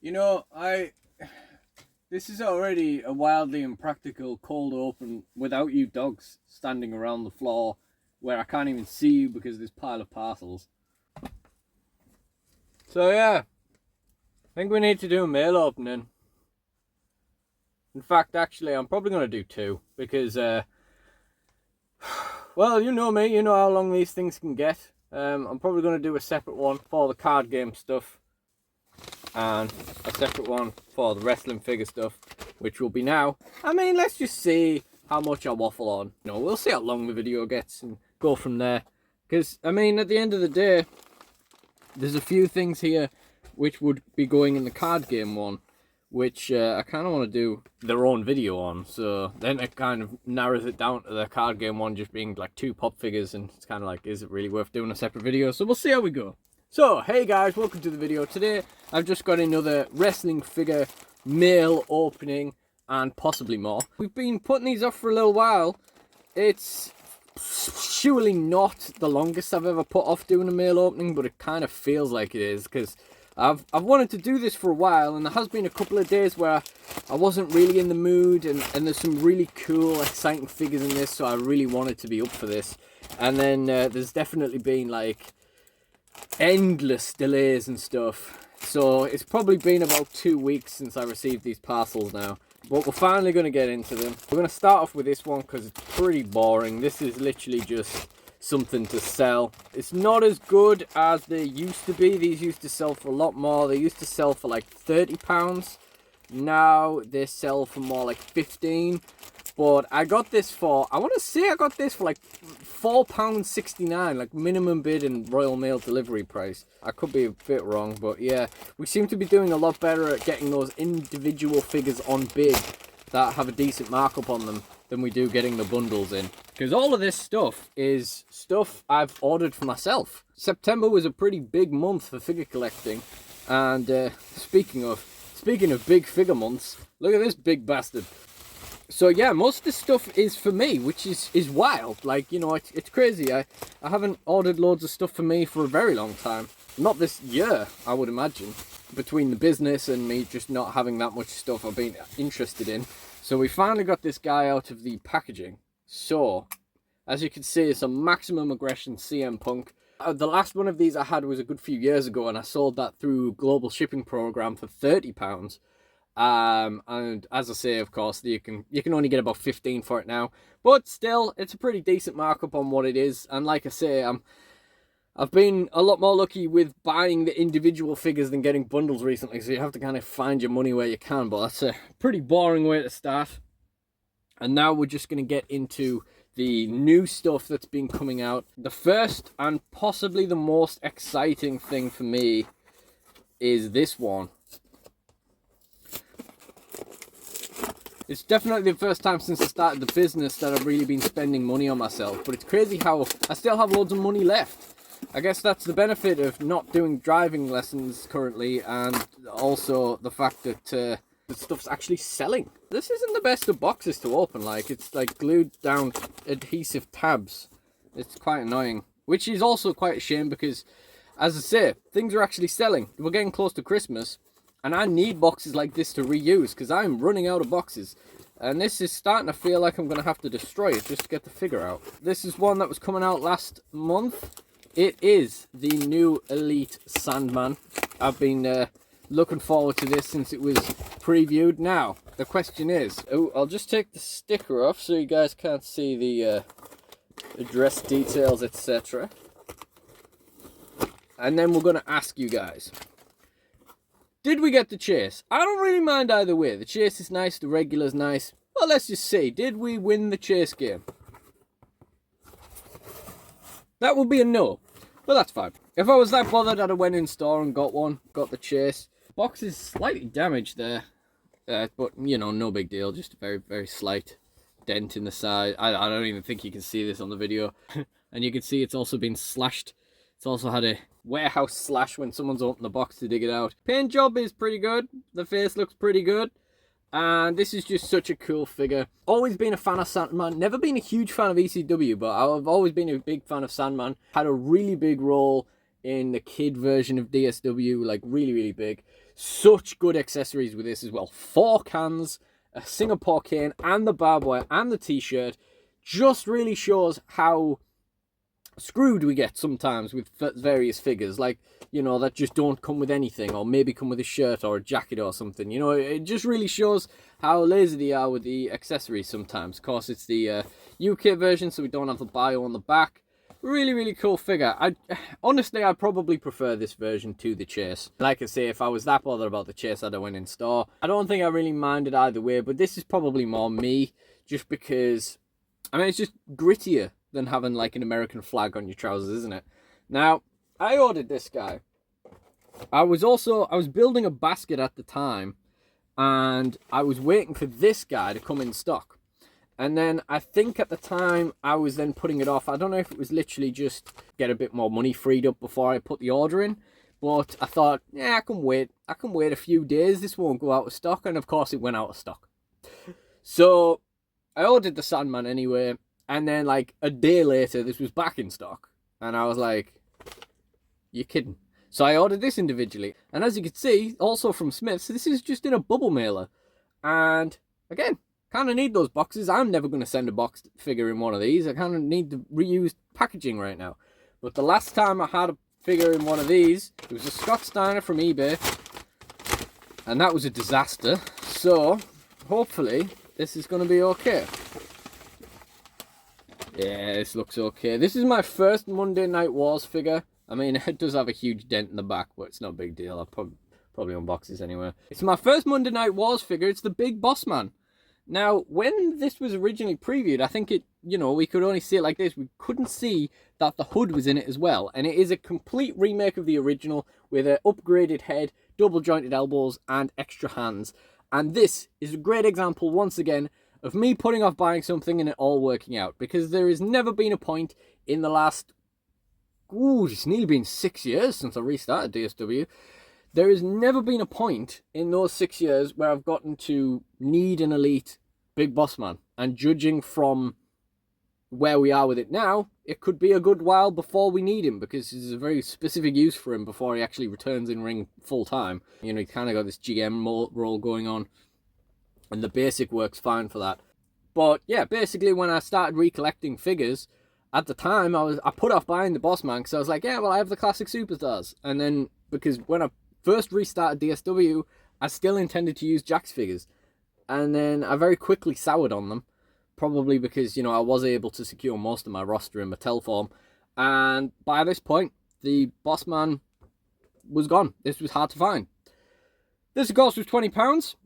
You know, this is already a wildly impractical cold open without you dogs standing around the floor where I can't even see you because of this pile of parcels. So yeah, I think we need to do a mail opening. In fact, actually, I'm probably going to do two because, well, you know me, you know how long these things can get. I'm probably going to do a separate one for the card game stuff and a separate one for the wrestling figure stuff, which will be now. I mean, let's just see how much I waffle on. You know, we'll see how long the video gets and go from there. Because, I mean, at the end of the day, there's a few things here which would be going in the card game one, which I kind of want to do their own video on. So then it kind of narrows it down to the card game one just being like 2 pop figures, and it's kind of like, is it really worth doing a separate video? So we'll see how we go. So, hey guys, welcome to the video. Today, I've just got another wrestling figure mail opening and possibly more. We've been putting these off for a little while. It's surely not the longest I've ever put off doing a mail opening, but it kind of feels like it is, because I've wanted to do this for a while, and there has been a couple of days where I wasn't really in the mood, and there's some really cool, exciting figures in this, so I really wanted to be up for this. And then there's definitely been like endless delays and stuff, so it's probably been about 2 weeks since I received these parcels now, but we're finally going to get into them. We're going to start off with this one because it's pretty boring. This is literally just something to sell. It's not as good as they used to be. These used to sell for a lot more. They used to sell for like £30. Now they sell for more like 15. But I got this for, I want to say I got this for like £4.69, like minimum bid and Royal Mail delivery price. I could be a bit wrong, but yeah, we seem to be doing a lot better at getting those individual figures on bid that have a decent markup on them than we do getting the bundles in. Because all of this stuff is stuff I've ordered for myself. September was a pretty big month for figure collecting, and speaking of big figure months, look at this big bastard. So yeah, most of this stuff is for me, which is wild. Like, you know, it's crazy. I haven't ordered loads of stuff for me for a very long time. Not this year, I would imagine. Between the business and me just not having that much stuff I've been interested in. So we finally got this guy out of the packaging. So, as you can see, it's a Maximum Aggression CM Punk. The last one of these I had was a good few years ago, and I sold that through Global Shipping Program for £30. And as I say, of course, you can only get about 15 for it now, but still, it's a pretty decent markup on what it is. And like I say, I've been a lot more lucky with buying the individual figures than getting bundles recently, so you have to kind of find your money where you can, but that's a pretty boring way to start. And now we're just going to get into the new stuff that's been coming out. The first and possibly the most exciting thing for me is this one. It's definitely the first time since I started the business that I've really been spending money on myself. But it's crazy how I still have loads of money left. I guess that's the benefit of not doing driving lessons currently, and also the fact that the stuff's actually selling. This isn't the best of boxes to open. Like, it's like glued down adhesive tabs. It's quite annoying. Which is also quite a shame because, as I say, things are actually selling. We're getting close to Christmas. And I need boxes like this to reuse because I'm running out of boxes. And this is starting to feel like I'm going to have to destroy it just to get the figure out. This is one that was coming out last month. It is the new Elite Sandman. I've been looking forward to this since it was previewed. Now, the question is... Oh, I'll just take the sticker off so you guys can't see the address details, etc. And then we're going to ask you guys... Did we get the chase? I don't really mind either way. The chase is nice, the regular's nice. Well, let's just see. Did we win the chase game? That would be a no. But that's fine. If I was that bothered, I'd have went in store and got one. Got the chase. Box is slightly damaged there. But, you know, no big deal. Just a very, very slight dent in the side. I don't even think you can see this on the video. And you can see it's also been slashed. It's also had a warehouse slash when someone's opened the box to dig it out. Paint job is pretty good. The face looks pretty good. And this is just such a cool figure. Always been a fan of Sandman. Never been a huge fan of ECW, but I've always been a big fan of Sandman. Had a really big role in the kid version of DSW, like really, really big. Such good accessories with this as well. 4 cans, a Singapore cane, and the barbed wire, and the t-shirt. Just really shows how screwed we get sometimes with various figures, like, you know, that just don't come with anything, or maybe come with a shirt or a jacket or something. You know, it just really shows how lazy they are with the accessories sometimes. Of course, it's the UK version, so we don't have the bio on the back. Really, really cool figure. Honestly, I'd probably prefer this version to the chase. Like I say, if I was that bothered about the chase, I'd have went in store. I don't think I really minded either way, but this is probably more me, just because, I mean, it's just grittier than having like an American flag on your trousers, isn't it? Now, I ordered this guy. I was building a basket at the time, and I was waiting for this guy to come in stock. And then I think at the time I was then putting it off. I don't know if it was literally just get a bit more money freed up before I put the order in. But I thought, yeah, I can wait. I can wait a few days. This won't go out of stock. And of course it went out of stock. So I ordered the Sandman anyway. And then like a day later, this was back in stock. And I was like, you're kidding. So I ordered this individually. And as you can see, also from Smith's, this is just in a bubble mailer. And again, kind of need those boxes. I'm never going to send a box figure in one of these. I kind of need the reused packaging right now. But the last time I had a figure in one of these, it was a Scott Steiner from eBay. And that was a disaster. So, hopefully, this is going to be okay. Yeah, this looks okay. This is my first Monday Night Wars figure. I mean, it does have a huge dent in the back, but it's not a big deal. I'll probably unbox this anyway. It's my first Monday Night Wars figure. It's the Big Boss Man. Now, when this was originally previewed, I think it, you know, we could only see it like this. We couldn't see that the hood was in it as well. And it is a complete remake of the original with an upgraded head, double jointed elbows, and extra hands. And this is a great example, once again, of me putting off buying something and it all working out. Because there has never been a point in the last, it's nearly been 6 years since I restarted DSW. There has never been a point in those 6 years where I've gotten to need an elite Big Boss Man. And judging from where we are with it now, it could be a good while before we need him, because there's a very specific use for him before he actually returns in ring full time. You know, he kind of got this GM role going on, and the basic works fine for that. But yeah, basically when I started recollecting figures, at the time I put off buying the Boss Man because I was like, yeah, well, I have the classic superstars. And then because when I first restarted DSW, I still intended to use Jack's figures. And then I very quickly soured on them. Probably because, you know, I was able to secure most of my roster in mattel form. And by this point, the Boss Man was gone. This was hard to find. This, of course, was £20.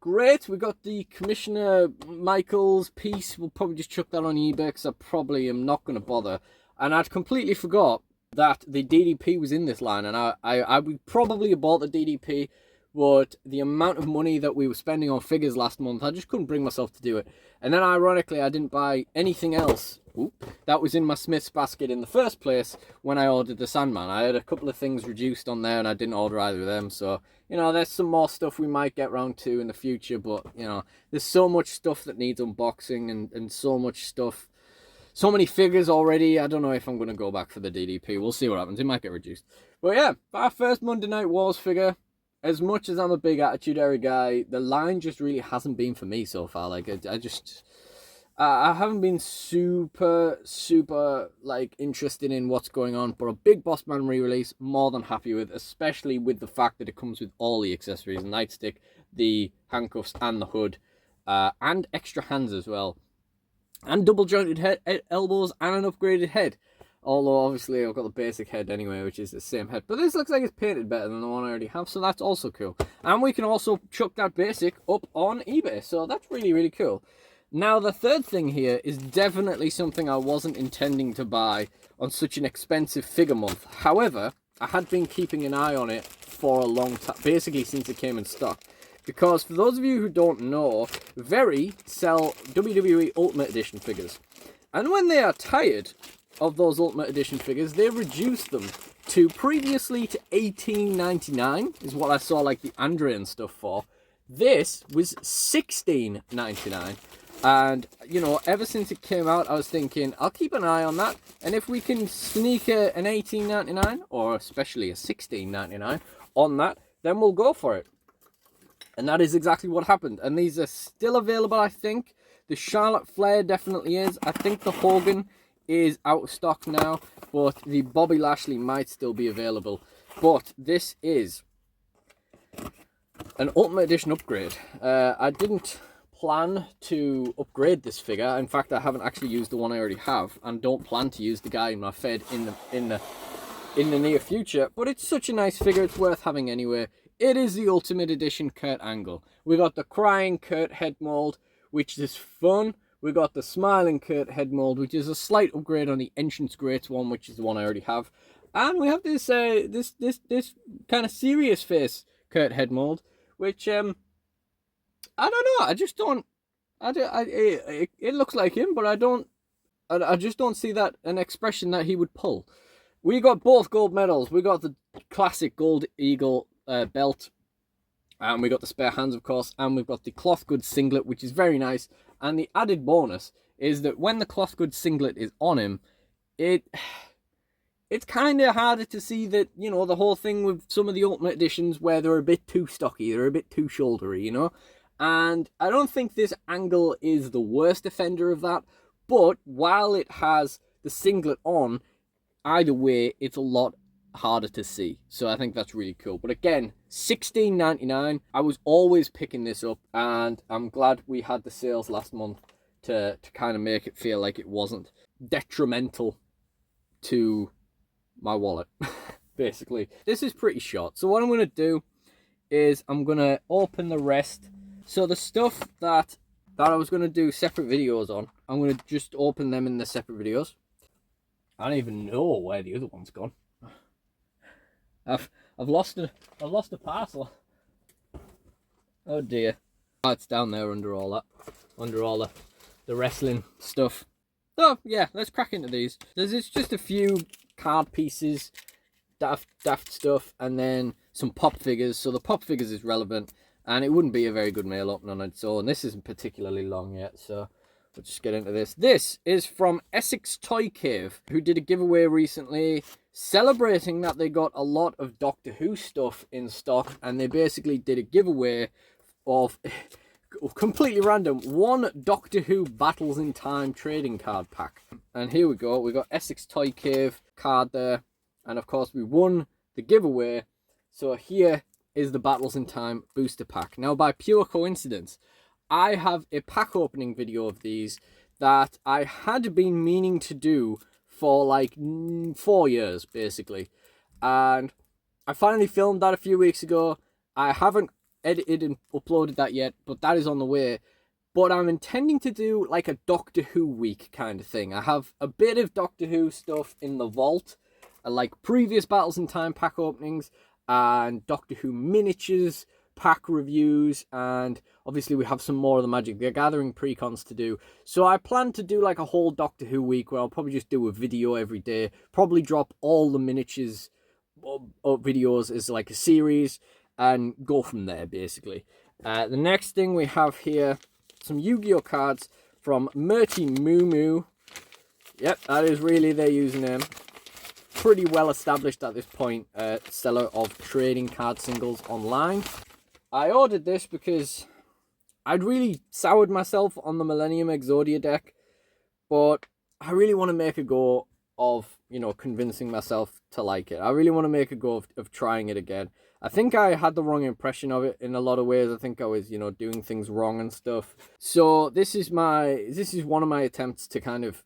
Great. We got the Commissioner Michaels piece. We'll probably just chuck that on eBay because I probably am not going to bother. And I'd completely forgot that the DDP was in this line, and I would probably have bought the DDP, but the amount of money that we were spending on figures last month, I just couldn't bring myself to do it. And then ironically, I didn't buy anything else that was in my Smith's basket in the first place when I ordered the Sandman. I had a couple of things reduced on there and I didn't order either of them, so, you know, there's some more stuff we might get round to in the future, but, you know, there's so much stuff that needs unboxing and so much stuff. So many figures already. I don't know if I'm going to go back for the DDP. We'll see what happens. It might get reduced. But yeah, our first Monday Night Wars figure. As much as I'm a big Attitude Era guy, the line just really hasn't been for me so far. Like, I haven't been super, like, interested in what's going on. But a Big Boss Man re-release, more than happy with. Especially with the fact that it comes with all the accessories. The nightstick, the handcuffs, and the hood. And extra hands as well. And double jointed elbows and an upgraded head. Although obviously I've got the basic head anyway, which is the same head. But this looks like it's painted better than the one I already have, so that's also cool. And we can also chuck that basic up on eBay, so that's really, really cool. Now the third thing here is definitely something I wasn't intending to buy on such an expensive figure month. However, I had been keeping an eye on it for a long time, basically since it came in stock. Because for those of you who don't know, Very sell WWE Ultimate Edition figures. And when they are tired of those Ultimate Edition figures, they reduce them to previously to $18.99 is what I saw like the Andre and stuff for. This was $16.99. And, you know, ever since it came out, I was thinking, I'll keep an eye on that. And if we can sneak an $18.99 or especially a $16.99 on that, then we'll go for it. And that is exactly what happened. And these are still available, I think. The Charlotte Flair definitely is. I think the Hogan is out of stock now, but the Bobby Lashley might still be available. But this is an Ultimate Edition upgrade. I didn't plan to upgrade this figure. In fact, I haven't actually used the one I already have, and don't plan to use the guy in my Fed in the near future. But it's such a nice figure; it's worth having anyway. It is the Ultimate Edition Kurt Angle. We got the Crying Kurt head mold, which is fun. We got the Smiling Kurt head mold, which is a slight upgrade on the Entrance Greats one, which is the one I already have. And we have this this kind of serious face Kurt head mold, which I don't know. I just don't. It looks like him, but I just don't see that an expression that he would pull. We got both gold medals. We got the classic Gold Eagle belt, and we got the spare hands, of course, and we've got the cloth goods singlet, which is very nice. And the added bonus is that when the cloth goods singlet is on him, it's kind of harder to see that, you know, the whole thing with some of the Ultimate Editions where they're a bit too stocky, they're a bit too shouldery, you know. And I don't think this Angle is the worst offender of that, but while it has the singlet on, either way, it's a lot harder to see. So I think that's really cool. But again, $16.99. I was always picking this up, and I'm glad we had the sales last month to kind of make it feel like it wasn't detrimental to my wallet, basically. This is pretty short. So what I'm going to do is I'm going to open the rest. So the stuff that I was going to do separate videos on, I'm going to just open them in the separate videos. I don't even know where the other one's gone. I've lost a parcel. Oh dear. Oh, it's down there under all that, under all the wrestling stuff. Oh yeah, let's crack into these. There's just a few card pieces, daft stuff, and then some pop figures. So the pop figures is relevant, and it wouldn't be a very good mail opening on its own. This isn't particularly long yet, so we'll just get into this. This is from Essex Toy Cave, who did a giveaway recently celebrating that they got a lot of Doctor Who stuff in stock, and they basically did a giveaway of completely random one Doctor Who Battles in Time trading card pack. And here we go. We got Essex Toy Cave card there, and of course we won the giveaway. So here is the Battles in Time booster pack. Now, by pure coincidence, I have a pack opening video of these that I had been meaning to do for like 4 years, basically. And I finally filmed that a few weeks ago. I haven't edited and uploaded that yet, but that is on the way. But I'm intending to do like a Doctor Who week kind of thing. I have a bit of Doctor Who stuff in the vault, like previous Battles in Time pack openings, and Doctor Who miniatures pack reviews, and obviously we have some more of the Magic the Gathering precons to do. So I plan to do like a whole Doctor Who week where I'll probably just do a video every day, probably drop all the miniatures videos as like a series, and go from there, basically. The next thing we have here, some Yu-Gi-Oh cards from Merty Moo Moo. Yep, that is really their username. Pretty well established at this point, seller of trading card singles online. I ordered this because I'd really soured myself on the Millennium Exodia deck, but I really want to make a go of, you know, convincing myself to like it. I really want to make a go of trying it again. I think I had the wrong impression of it in a lot of ways. I think I was, you know, doing things wrong and stuff. So this is one of my attempts to kind of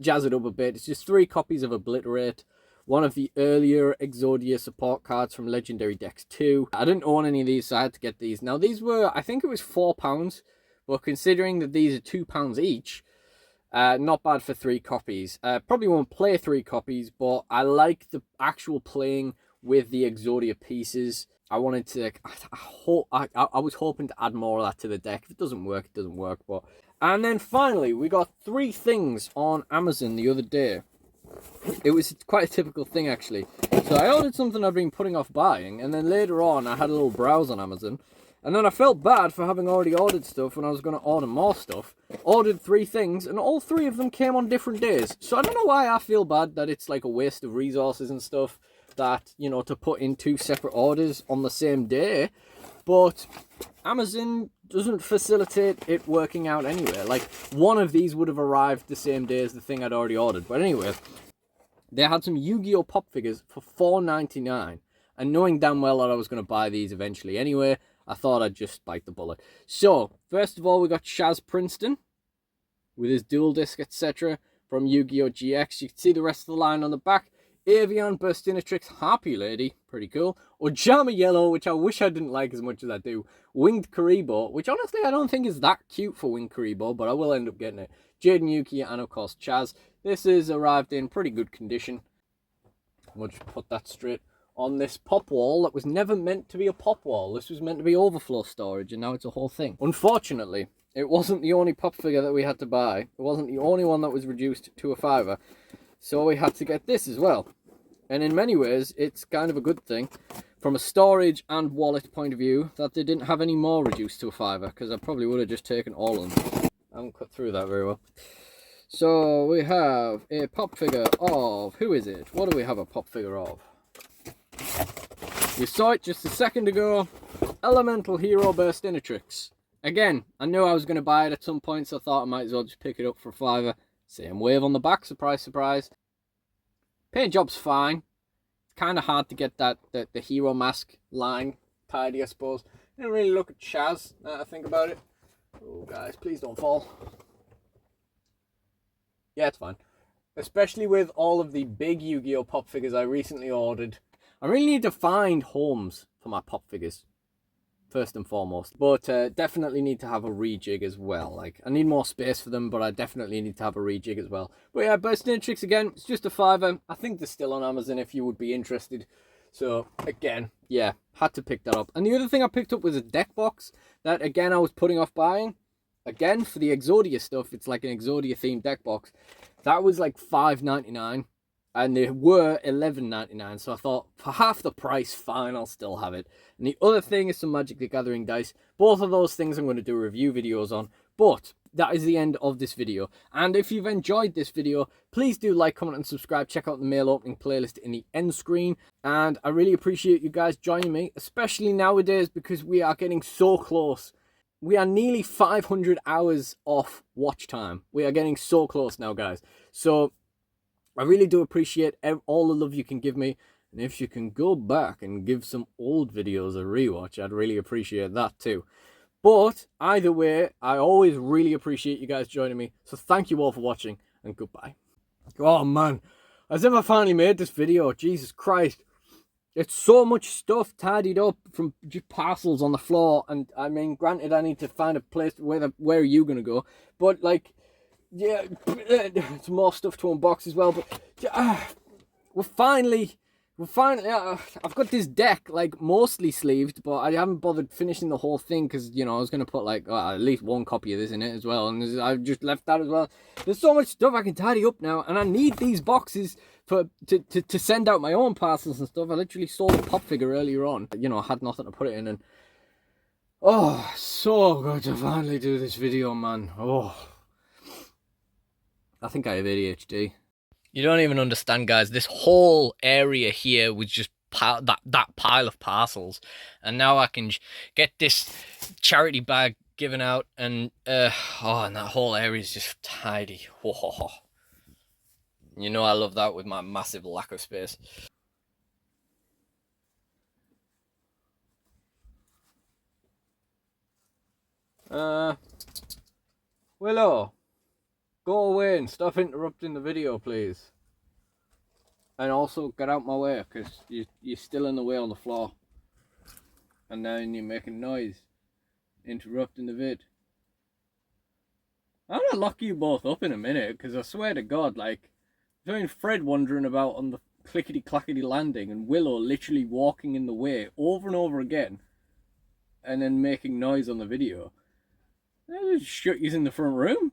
jazz it up a bit. It's just 3 copies of Obliterate, one of the earlier Exodia support cards from Legendary Decks 2. I didn't own any of these, so I had to get these. Now, these were, I think it was £4, but considering that these are £2 each, not bad for 3 copies. Probably won't play 3 copies, but I like the actual playing with the Exodia pieces. I wanted to, I was hoping to add more of that to the deck. If it doesn't work, it doesn't work. But and then finally, we got 3 things on Amazon the other day. It was quite a typical thing, actually. So I ordered something I've been putting off buying, and then later on I had a little browse on Amazon, And then I felt bad for having already ordered stuff when I was going to order more stuff. Ordered 3 things, and all 3 of them came on different days. So I don't know why I feel bad that it's like a waste of resources and stuff, that, you know, to put in 2 separate orders on the same day. But Amazon doesn't facilitate it working out anywhere. Like, one of these would have arrived the same day as the thing I'd already ordered. But anyway, they had some Yu-Gi-Oh pop figures for $4.99. And knowing damn well that I was going to buy these eventually anyway, I thought I'd just bite the bullet. So, first of all, we got Chazz Princeton with his dual disc, etc. from Yu-Gi-Oh GX. You can see the rest of the line on the back. Avian, burstinatrix, Harpy Lady, pretty cool. Ojama Yellow, which I wish I didn't like as much as I do. Winged Karibo, which honestly I don't think is that cute for Winged Karibo, but I will end up getting it. Jaden Yuki, and of course Chazz. This is arrived in pretty good condition. We'll just put that straight on this pop wall that was never meant to be a pop wall. This was meant to be overflow storage, and now it's a whole thing. Unfortunately, it wasn't the only pop figure that we had to buy. It wasn't the only one that was reduced to a $5. So we had to get this as well. And in many ways, it's kind of a good thing from a storage and wallet point of view that they didn't have any more reduced to a $5, because I probably would have just taken all of them. I haven't cut through that very well. So we have a pop figure of, who is it? What do we have a pop figure of? You saw it just a second ago. Elemental Hero Burstinatrix. Again, I knew I was going to buy it at some point, so I thought I might as well just pick it up for a $5. Same wave on the back, surprise, surprise. Paint job's fine. It's kind of hard to get that the hero mask line tidy, I suppose. Didn't really look at Chazz, now I think about it. Oh, guys, please don't fall. Yeah, it's fine. Especially with all of the big Yu-Gi-Oh pop figures I recently ordered. I really need to find homes for my pop figures, first and foremost. But definitely need to have a rejig as well. Like, I need more space for them, but I definitely need to have a rejig as well. But yeah, burstinatrix again, it's just a $5. I think they're still on Amazon if you would be interested. So again, yeah, had to pick that up. And the other thing I picked up was a deck box that, again, I was putting off buying. Again, for the Exodia stuff, it's like an Exodia themed deck box. That was like $5.99. And they were $11.99, so I thought, for half the price, fine, I'll still have it. And the other thing is some Magic the Gathering dice. Both of those things I'm going to do review videos on. But that is the end of this video. And if you've enjoyed this video, please do like, comment, and subscribe. Check out the mail opening playlist in the end screen. And I really appreciate you guys joining me, especially nowadays, because we are getting so close. We are nearly 500 hours off watch time. We are getting so close now, guys. So I really do appreciate all the love you can give me. And if you can go back and give some old videos a rewatch, I'd really appreciate that too. But either way, I always really appreciate you guys joining me. So thank you all for watching, and goodbye. Oh man, as if I finally made this video. Jesus Christ. It's so much stuff tidied up from just parcels on the floor. And I mean, granted, I need to find a place where are you going to go. But like, yeah, it's more stuff to unbox as well. But we're finally, I've got this deck like mostly sleeved, but I haven't bothered finishing the whole thing because, you know, I was going to put like at least one copy of this in it as well, and I've just left that as well. There's so much stuff I can tidy up now, and I need these boxes to send out my own parcels and stuff. I literally sold a pop figure earlier on, you know, I had nothing to put it in, and oh, so good to finally do this video, man. Oh, I think I have ADHD. You don't even understand, guys. This whole area here was just that pile of parcels. And now I can get this charity bag given out. And, and that whole area is just tidy. Oh. You know I love that with my massive lack of space. Willow, go away and stop interrupting the video, please. And also get out my way, because you're still in the way on the floor. And then you're making noise, interrupting the vid. I'm gonna lock you both up in a minute, because I swear to God, like, between Fred wandering about on the clickety-clackety landing and Willow literally walking in the way over and over again, and then making noise on the video, I'll just shut you in the front room.